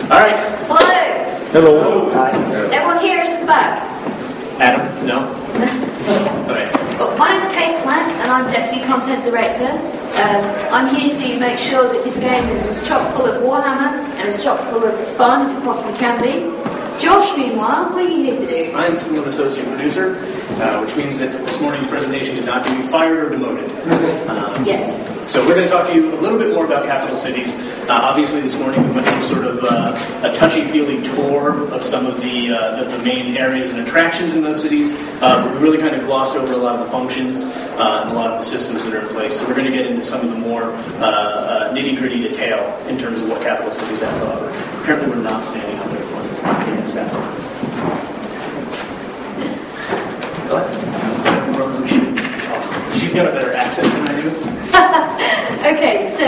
All right. Hello. Hello. Hi. Everyone here is at the back. Adam? No? All right. Well, my name's Kate Plank, and I'm Deputy Content Director. I'm here to make sure that this game is as chock full of Warhammer and as chock full of fun as it possibly can be. Josh, meanwhile, what are you here to do? I'm still an associate producer, which means that this morning's presentation did not get me fired or demoted. Yet. So we're going to talk to you a little bit more about capital cities. Obviously, this morning we went through sort of a touchy-feely tour of some of the main areas and attractions in those cities, but we really kind of glossed over a lot of the functions and a lot of the systems that are in place. So we're going to get into some of the more nitty-gritty detail in terms of what capital cities have to offer. Apparently, we're not standing on their ones. She's got a better accent than I do. Okay, so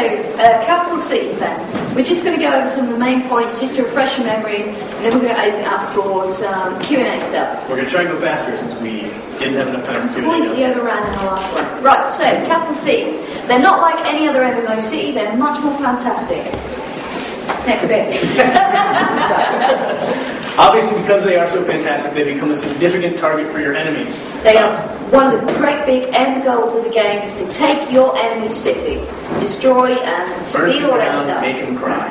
capital cities then. We're just going to go over some of the main points just to refresh your memory, and then we're going to open up for some Q&A stuff. We're going to try and go faster since we didn't have enough time for Q&A. Completely overran in the last one. Right, so capital cities. They're not like any other MMO city, they're much more fantastic. Next bit. Obviously, because they are so fantastic, they become a significant target for your enemies. They are one of the great big end goals of the game is to take your enemy's city, destroy and steal all their stuff. Make them cry.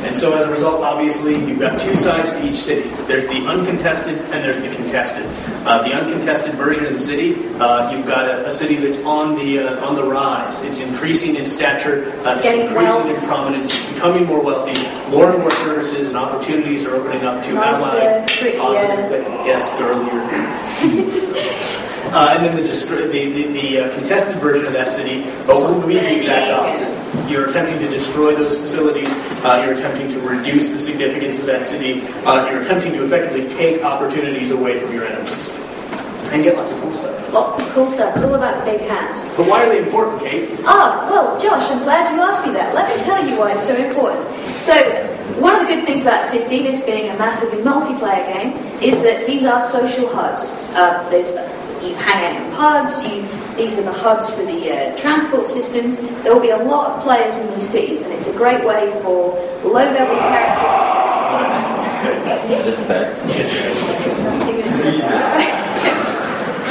And so as a result, obviously, you've got two sides to each city. There's the uncontested and there's the contested. The uncontested version of the city, you've got a city that's on the rise. It's increasing in stature, it's increasing in prominence, becoming more wealthy, more and more services and opportunities are opening up to allied, positive, yes, girlier. And then the contested version of that city, will be the exact opposite. You're attempting to destroy those facilities. You're attempting to reduce the significance of that city. You're attempting to effectively take opportunities away from your enemies. And get lots of cool stuff. Lots of cool stuff. It's all about the big hats. But why are they important, Kate? Well, Josh, I'm glad you asked me that. Let me tell you why it's so important. So, one of the good things about City, this being a massively multiplayer game, is that these are social hubs. You hang out in pubs, these are the hubs for the transport systems. There will be a lot of players in these cities, and it's a great way for low-level characters.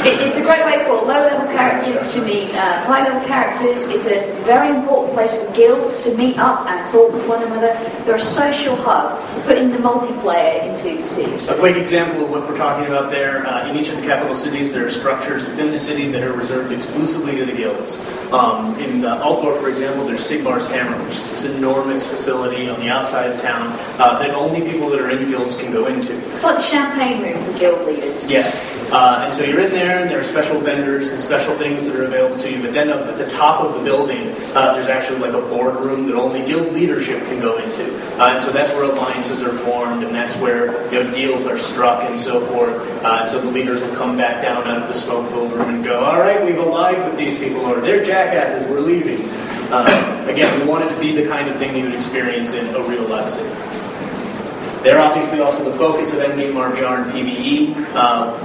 It's a great way for low-level characters to meet high-level characters. It's a very important place for guilds to meet up and talk with one another. They're a social hub, putting the multiplayer into the city. A quick example of what we're talking about there, in each of the capital cities, there are structures within the city that are reserved exclusively to the guilds. In Altdorf, for example, there's Sigmar's Hammer, which is this enormous facility on the outside of town that only people that are in guilds can go into. It's like the champagne room for guild leaders. Yes. And so you're in there, and there are special vendors and special things that are available to you. But then up at the top of the building, there's actually like a boardroom that only guild leadership can go into. And so that's where alliances are formed, and that's where deals are struck and so forth. And so the leaders will come back down out of the smoke-filled room and go, all right, we've allied with these people, or they're jackasses, we're leaving. Again, we want it to be the kind of thing you would experience in a real-life city. They're obviously also the focus of endgame RVR and PvE.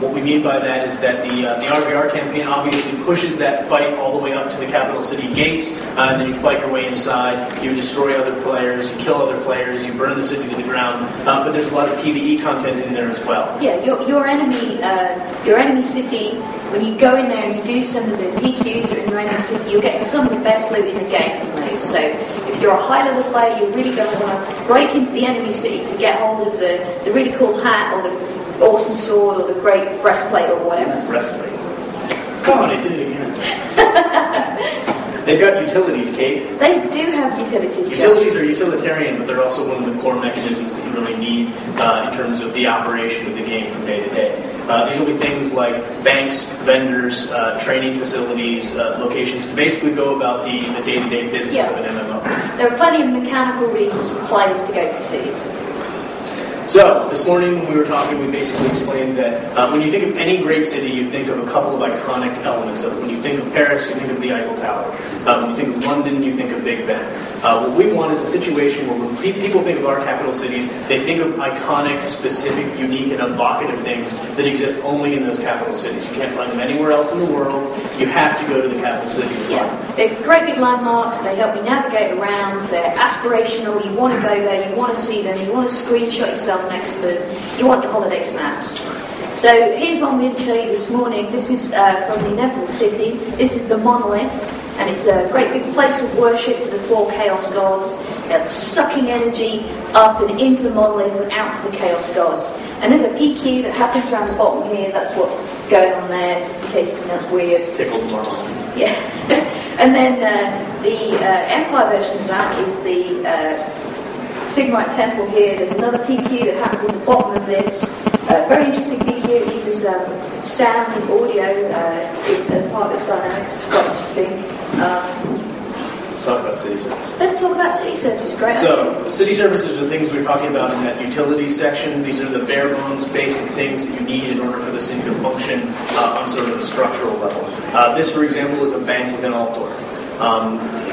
What we mean by that is that the RVR campaign obviously pushes that fight all the way up to the capital city gates, and then you fight your way inside, you destroy other players, you kill other players, you burn the city to the ground, but there's a lot of PvE content in there as well. Yeah, your enemy city, when you go in there and you do some of the PQs that are in your enemy city, you're getting some of the best loot in the game from those. So if you're a high-level player, you're really going to want to break into the enemy city to get hold of the really cool hat or the awesome sword or the great breastplate or whatever. Breastplate. God, I did it again. They've got utilities, Kate. They do have utilities, Utilities are utilitarian, but they're also one of the core mechanisms that you really need in terms of the operation of the game from day to day. These will be things like banks, vendors, training facilities, locations to basically go about the day-to-day business of an MMO. There are plenty of mechanical reasons for players to go to cities. So, this morning when we were talking, we basically explained that when you think of any great city, you think of a couple of iconic elements of it. When you think of Paris, you think of the Eiffel Tower. When you think of London, you think of Big Ben. What we want is a situation where when people think of our capital cities, they think of iconic, specific, unique, and evocative things that exist only in those capital cities. You can't find them anywhere else in the world. You have to go to the capital city to find them. They're great big landmarks. They help you navigate around. They're aspirational. You want to go there. You want to see them. You want to screenshot yourself next to them. You want your holiday snaps. So here's one we're going to show you this morning. This is from the Inevitable City. This is the Monolith, and it's a great big place of worship to the 4 Chaos Gods, sucking energy up and into the Monolith and out to the Chaos Gods. And there's a PQ that happens around the bottom here. That's what's going on there, just in case something else weird. Tickled Monolith. Yeah. And then the Empire version of that is the Sigmarite Temple here. There's another PQ that happens in the bottom of this. Very interesting PQ. It uses sound and audio as part of its dynamics. It's quite interesting. Talk about city services. Let's talk about city services. Great. So, city services are things we're talking about in that utilities section. These are the bare bones, basic things that you need in order for the city to function on sort of a structural level. This, for example, is a bank with an Altor.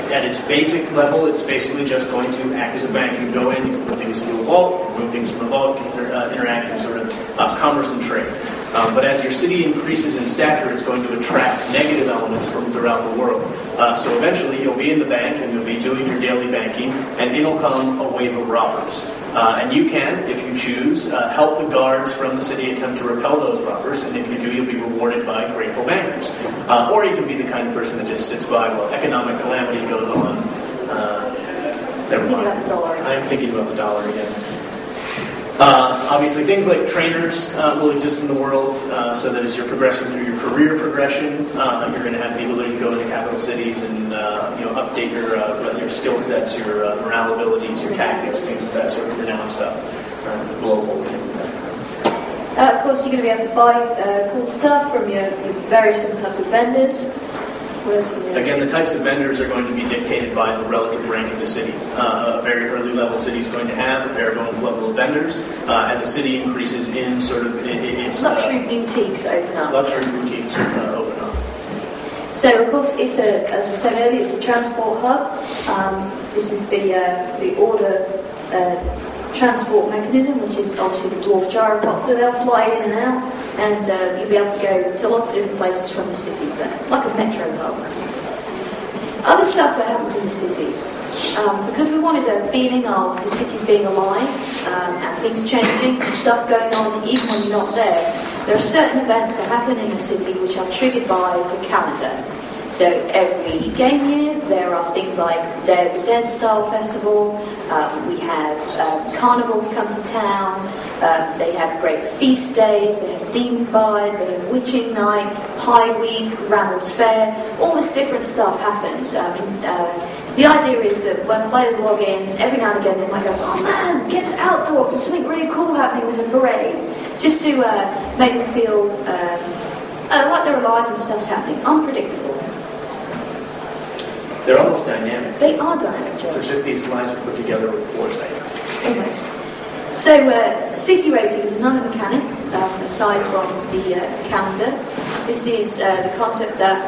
At its basic level, it's basically just going to act as a bank. You go in, you can put things into a vault, move things from a vault, you can interact in sort of commerce and trade. But as your city increases in stature, it's going to attract negative elements from throughout the world. So eventually, you'll be in the bank and you'll be doing your daily banking, and in will come a wave of robbers. And you can, if you choose, help the guards from the city attempt to repel those robbers, and if you do, you'll be rewarded by grateful bankers. Or you can be the kind of person that just sits by while economic calamity goes on. Never mind. I'm thinking about the dollar again. Obviously, things like trainers will exist in the world, so that as you're progressing through your career progression, you're going to have the ability to go into capital cities and update your skill sets, your morale abilities, your tactics, things of that sort of renowned stuff. Global. Of course, you're going to be able to buy cool stuff from your various different types of vendors. Again, the types of vendors are going to be dictated by the relative rank of the city. A very early level city is going to have a bare bones level of vendors. As a city increases in sort of its... Luxury boutiques open up. Luxury boutiques open up. So, of course, it's as we said earlier, it's a transport hub. This is the order transport mechanism, which is obviously the dwarf gyrocopter. They'll fly in and out, and you'll be able to go to lots of different places from the cities there, like a metro hub. Other stuff that happens in the cities, because we wanted a feeling of the cities being alive and things changing and stuff going on even when you're not there. There are certain events that happen in a city which are triggered by the calendar. So every game year there are things like the Day of the Dead style festival, we have carnivals come to town, they have great feast days, they have Demon Bide, they have Witching Night, Pie Week, Ranald's Fair, all this different stuff happens. The idea is that when players log in, every now and again they might go, oh man, get to Outdoor, there's something really cool happening, there's a parade, just to make them feel like they're alive and stuff's happening, unpredictable. They're almost dynamic. They are dynamic, George. It's as if these lines were put together with foresight. Anyways. So, city rating is another mechanic, aside from the calendar. This is the concept that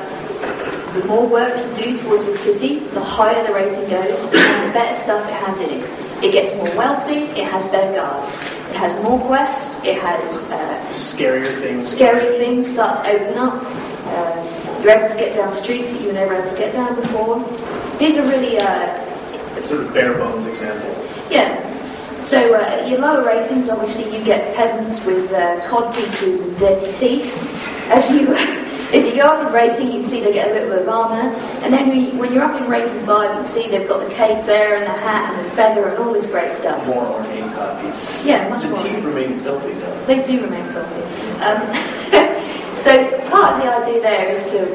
the more work you do towards your city, the higher the rating goes, and the better stuff it has in it. It gets more wealthy, it has better guards, it has more quests, it has... scarier things. Scarier things start to open up. You're able to get down streets that you were never able to get down before. Here's a really... sort of bare bones example. Yeah. So your lower ratings, obviously you get peasants with cod pieces and dirty teeth. As you go up in rating, you can see they get a little bit of armour. And then when you're up in rating 5, you can see they've got the cape there and the hat and the feather and all this great stuff. More ornate copies. Yeah, much more. The teeth remain stealthy though. They do remain filthy. So part of the idea there is to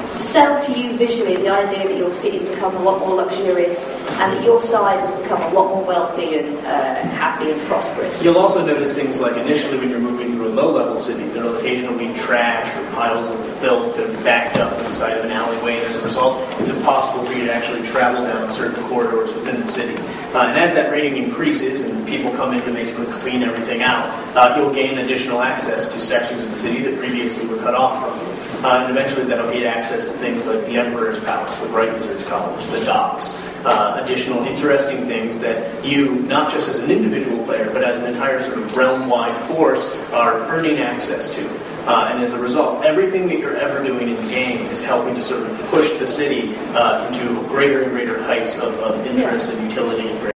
sell to you visually the idea that your city has become a lot more luxurious and that your side has become a lot more wealthy and happy and prosperous. You'll also notice things like initially when you're moving through a low-level city, there'll occasionally be trash or piles of filth that are backed up inside of an alleyway, and as a result, it's impossible for you to actually travel down certain corridors within the city. And as that rating increases and people come in to basically clean everything out, you'll gain additional access to sections of the city that previously were cut off from you. And eventually that'll get access to things like the Emperor's Palace, the Bright Wizard's College, the docks. additional interesting things that you, not just as an individual player, but as an entire sort of realm-wide force, are earning access to. And as a result, everything that you're ever doing in the game is helping to sort of push the city into greater and greater heights of interest and utility.